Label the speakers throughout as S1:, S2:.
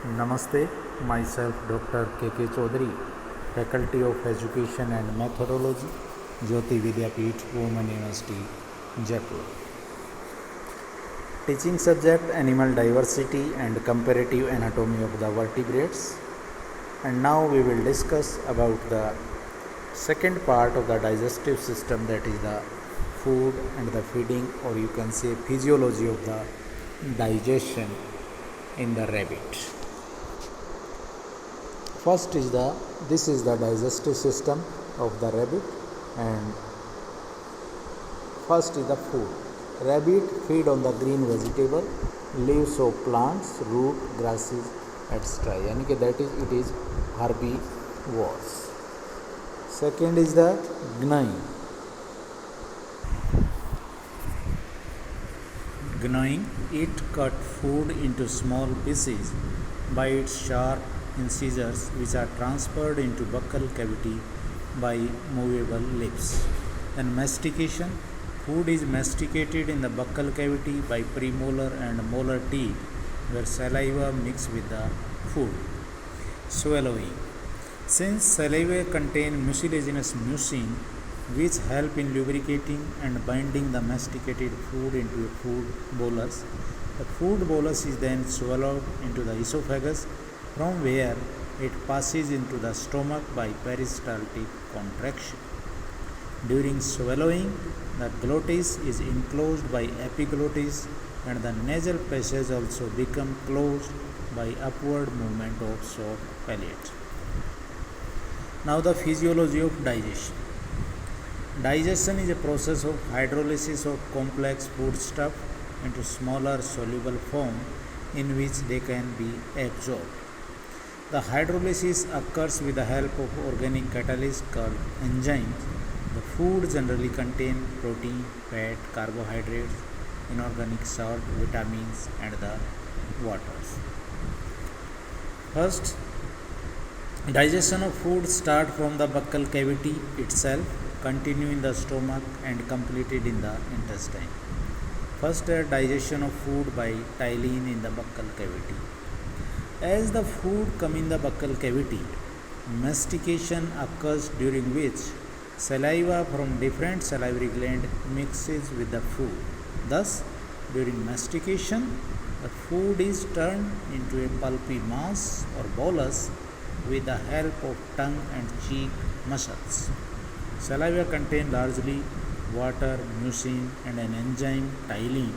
S1: Namaste, myself Dr. K.K. Chaudhary, Faculty of Education and Methodology, Jyoti Vidyapeeth, Women University, Jaipur. Teaching subject Animal Diversity and Comparative Anatomy of the Vertebrates. And now we will discuss about the second part of the digestive system, that is the food and the feeding, or you can say physiology of the digestion in the rabbit. First is this is the digestive system of the rabbit, and first is the food. Rabbit feed on the green vegetable, leaves of plants, root, grasses, etc. यानी कि that is it is herbivores. Second is the gnawing. Gnawing, it cut food into small pieces by its sharp incisors, which are transferred into buccal cavity by movable lips. Then mastication, food is masticated in the buccal cavity by premolar and molar teeth, where saliva mix with the food. Swallowing, since saliva contain mucilaginous mucin, which help in lubricating and binding the masticated food into a food bolus. The food bolus is then swallowed into the esophagus, from where it passes into the stomach by peristaltic contraction. During swallowing, the glottis is enclosed by epiglottis, and the nasal passage also become closed by upward movement of soft palate. Now the physiology of digestion. Digestion is a process of hydrolysis of complex foodstuff into smaller soluble form in which they can be absorbed. The hydrolysis occurs with the help of organic catalysts called enzymes. The food generally contain protein, fat, carbohydrates, inorganic salt, vitamins, and the waters. First, digestion of food starts from the buccal cavity itself, continue in the stomach, and completed in the intestine. First, digestion of food by ptyalin in the buccal cavity. As the food come in the buccal cavity, mastication occurs, during which saliva from different salivary gland mixes with the food. Thus, during mastication, the food is turned into a pulpy mass or bolus with the help of tongue and cheek muscles. Saliva contain largely water, mucin, and an enzyme ptyalin,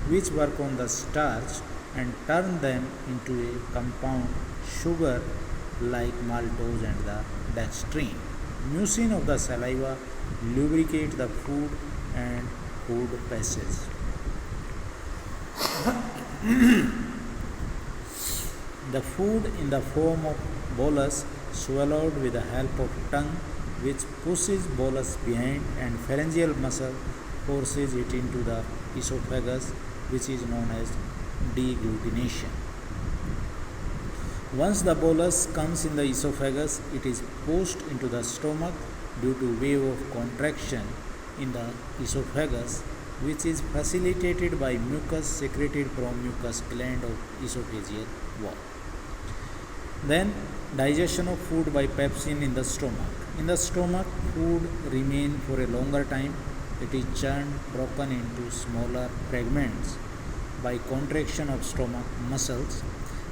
S1: which work on the starch and turn them into a compound sugar like maltose and the dextrine. Mucin of the saliva lubricate the food and food passage. The food in the form of bolus swallowed with the help of tongue, which pushes bolus behind, and pharyngeal muscle forces it into the esophagus, which is known as deglutination. Once the bolus comes in the esophagus, it is pushed into the stomach due to wave of contraction in the esophagus, which is facilitated by mucus secreted from mucus gland of esophageal wall. Then digestion of food by pepsin in the stomach. In the stomach, food remain for a longer time. It is churned, broken into smaller fragments by contraction of stomach muscles.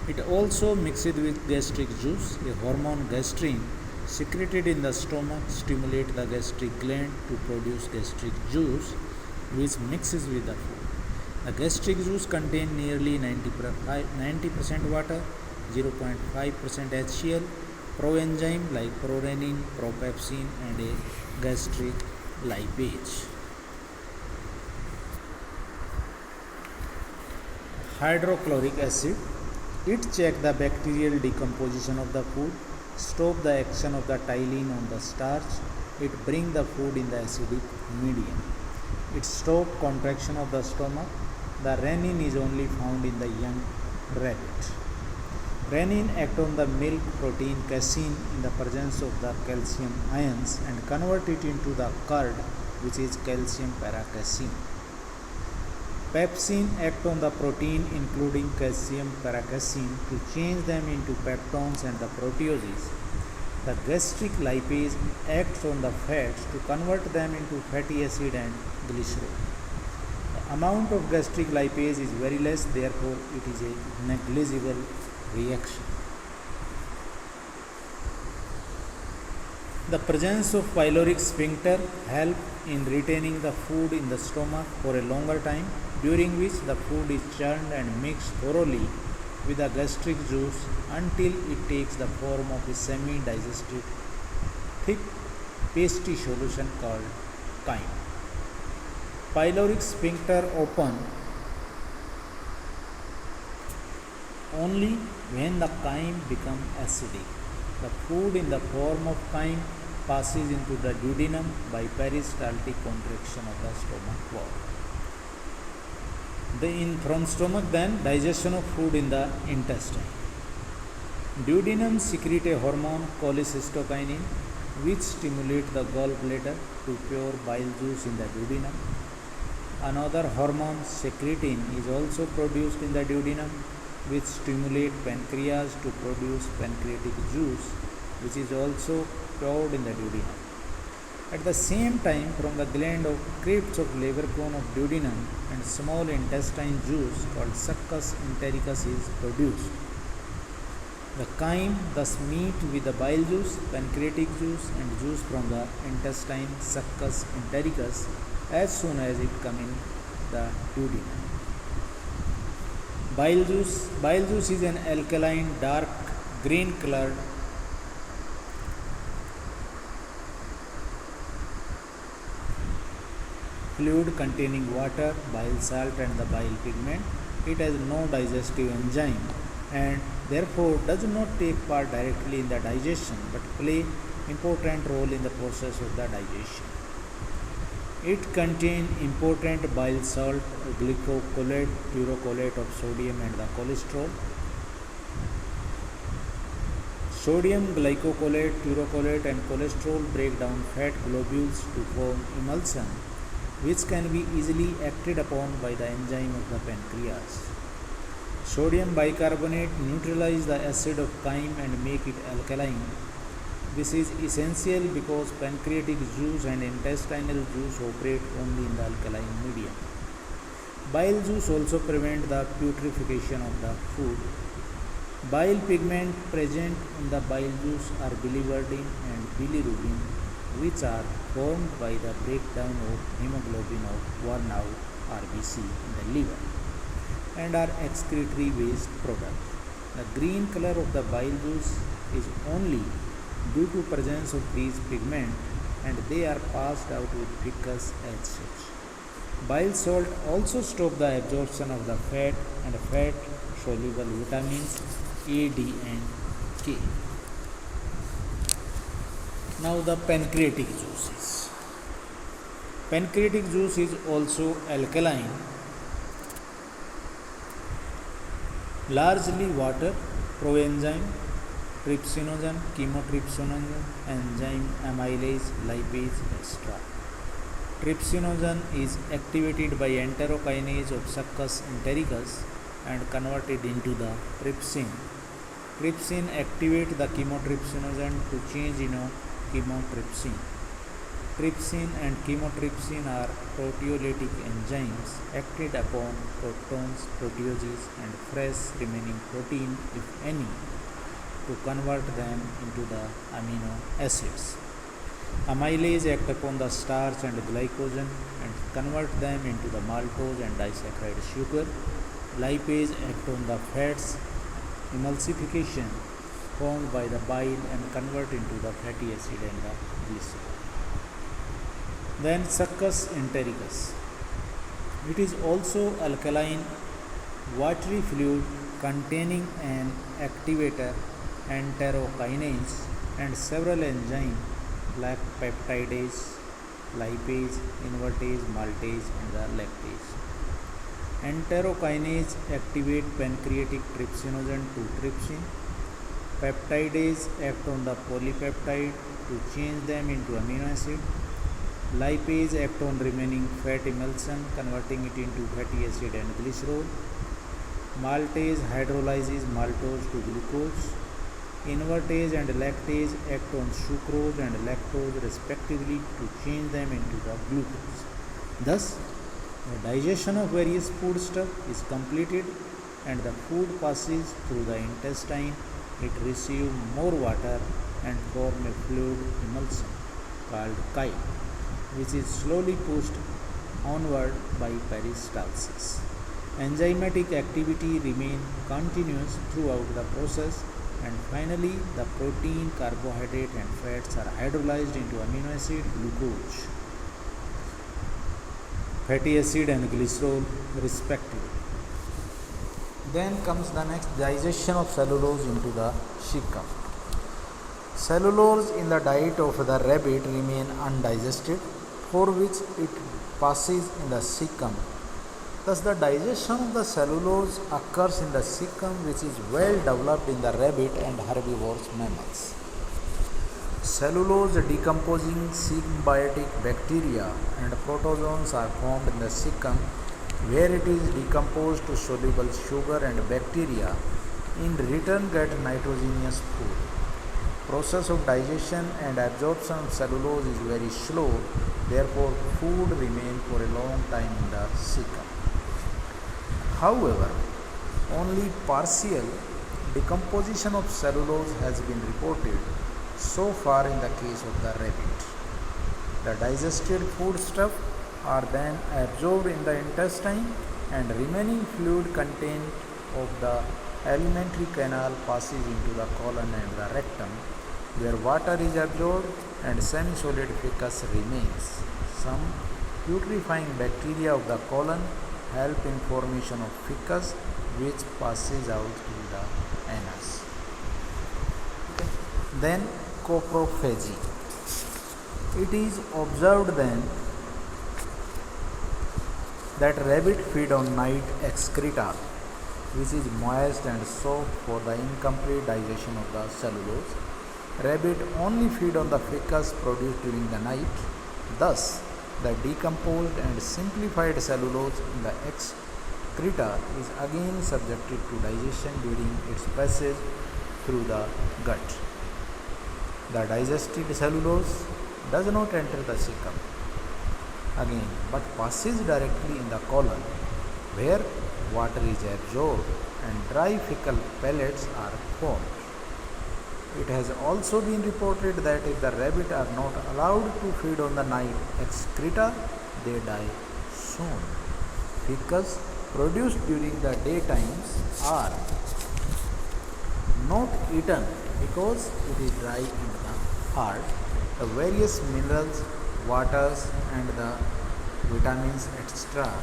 S1: It also mixed with gastric juice. A hormone gastrin secreted in the stomach stimulates the gastric gland to produce gastric juice, which mixes with the food. The gastric juice contains nearly 90% water, 0.5% HCl, proenzyme like prorenin, propepsin, and a gastric lipase. Hydrochloric acid, it checks the bacterial decomposition of the food, stop the action of the ptyalin on the starch, it brings the food in the acidic medium. It stops contraction of the stomach. The renin is only found in the young rabbit. Renin acts on the milk protein casein in the presence of the calcium ions and convert it into the curd, which is calcium paracasein. Pepsin act on the protein including calcium paracasein to change them into peptones and the proteoses. The gastric lipase acts on the fats to convert them into fatty acid and glycerol. The amount of gastric lipase is very less, therefore it is a negligible reaction. The presence of pyloric sphincter help in retaining the food in the stomach for a longer time, during which the food is churned and mixed thoroughly with the gastric juice until it takes the form of a semi-digested thick pasty solution called chyme. Pyloric sphincter open only when the chyme becomes acidic. The food in the form of chyme passes into the duodenum by peristaltic contraction of the stomach wall. From stomach then, digestion of food in the intestine. Duodenum secrete a hormone cholecystokinin which stimulate the gallbladder to pour bile juice in the duodenum. Another hormone secretin is also produced in the duodenum which stimulate pancreas to produce pancreatic juice, which is also poured in the duodenum. At the same time, from the gland of crypts of Leverkon of duodenum and small intestine juice called succus entericus is produced. The chyme thus meet with the bile juice, pancreatic juice and juice from the intestine succus entericus as soon as it come in the duodenum. Bile juice is an alkaline dark green colored fluid containing water, bile salt and the bile pigment. It has no digestive enzyme and therefore does not take part directly in the digestion but play important role in the process of the digestion. It contains important bile salt, glycocolate, furocolate of sodium and the cholesterol. Sodium glycocolate, furocolate and cholesterol break down fat globules to form emulsion, which can be easily acted upon by the enzyme of the pancreas. Sodium bicarbonate neutralizes the acid of chyme and make it alkaline. This is essential because pancreatic juice and intestinal juice operate only in the alkaline medium. Bile juice also prevents the putrefaction of the food. Bile pigment present in the bile juice are biliverdin and bilirubin, which are formed by the breakdown of hemoglobin of worn out RBC in the liver and are excretory waste products. The green color of the bile juice is only due to presence of these pigments and they are passed out with viscous as such. Bile salt also stop the absorption of the fat and fat soluble vitamins A, D and K. Now the pancreatic juices. Pancreatic juice is also alkaline, largely water, proenzyme, trypsinogen, chymotrypsinogen, enzyme, amylase, lipase, etc. Trypsinogen is activated by enterokinase of succus entericus and converted into the trypsin. Trypsin activates the chymotrypsinogen to change into chymotrypsin. Trypsin and chymotrypsin are proteolytic enzymes acted upon protons, proteoses and fresh remaining protein, if any, to convert them into the amino acids. Amylase act upon the starch and glycogen and convert them into the maltose and disaccharide sugar. Lipase act on the fats emulsification formed by the bile and convert into the fatty acid and the glycerol. Then succus entericus. It is also alkaline watery fluid containing an activator enterokinase and several enzymes like peptidase, lipase, invertase, maltase and the lactase. Enterokinase activate pancreatic trypsinogen to trypsin. Peptidase act on the polypeptide to change them into amino acid. Lipase act on remaining fat emulsion, converting it into fatty acid and glycerol. Maltase hydrolyzes maltose to glucose. Invertase and lactase act on sucrose and lactose respectively to change them into the glucose. Thus, the digestion of various foodstuff is completed and the food passes through the intestine. It receives more water and forms a fluid emulsion called chyle, which is slowly pushed onward by peristalsis. Enzymatic activity remains continuous throughout the process, and finally the protein, carbohydrate and fats are hydrolyzed into amino acid, glucose, fatty acid and glycerol respectively. Then comes the next, digestion of cellulose into the cecum. Cellulose in the diet of the rabbit remain undigested, for which it passes in the cecum. Thus, the digestion of the cellulose occurs in the cecum, which is well developed in the rabbit and herbivorous mammals. Cellulose decomposing symbiotic bacteria and protozoans are formed in the cecum, where it is decomposed to soluble sugar and bacteria in return get nitrogenous food. Process of digestion and absorption of cellulose is very slow, therefore food remains for a long time in the cecum. However, only partial decomposition of cellulose has been reported so far in the case of the rabbit. The digested foodstuff are then absorbed in the intestine and remaining fluid content of the alimentary canal passes into the colon and the rectum, where water is absorbed and semi-solid fecus remains. Some putrefying bacteria of the colon help in formation of fecus, which passes out to the anus. Then coprophagy. It is observed then that rabbit feed on night excreta, which is moist and soft for the incomplete digestion of the cellulose. Rabbit only feed on the fecus produced during the night. Thus, the decomposed and simplified cellulose in the excreta is again subjected to digestion during its passage through the gut. The digested cellulose does not enter the cecum again, but passes directly in the colon, where water is absorbed and dry fecal pellets are formed. It has also been reported that if the rabbit are not allowed to feed on the night excreta, they die soon. Fecus produced during the daytimes are not eaten because it is dry and hard. The various minerals, waters and the vitamins etc.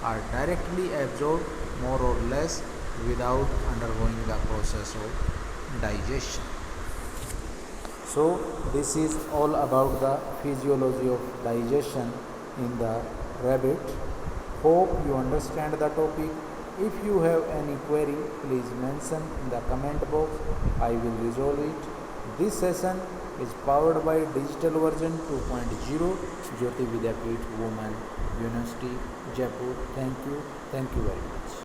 S1: are directly absorbed more or less without undergoing the process of digestion. So this is all about the physiology of digestion in the rabbit. Hope you understand the topic. If you have any query, please mention in the comment box. I will resolve it. This session is powered by digital version 2.0 Jyoti Vidyapeeth Women University, Jaipur. Thank you very much.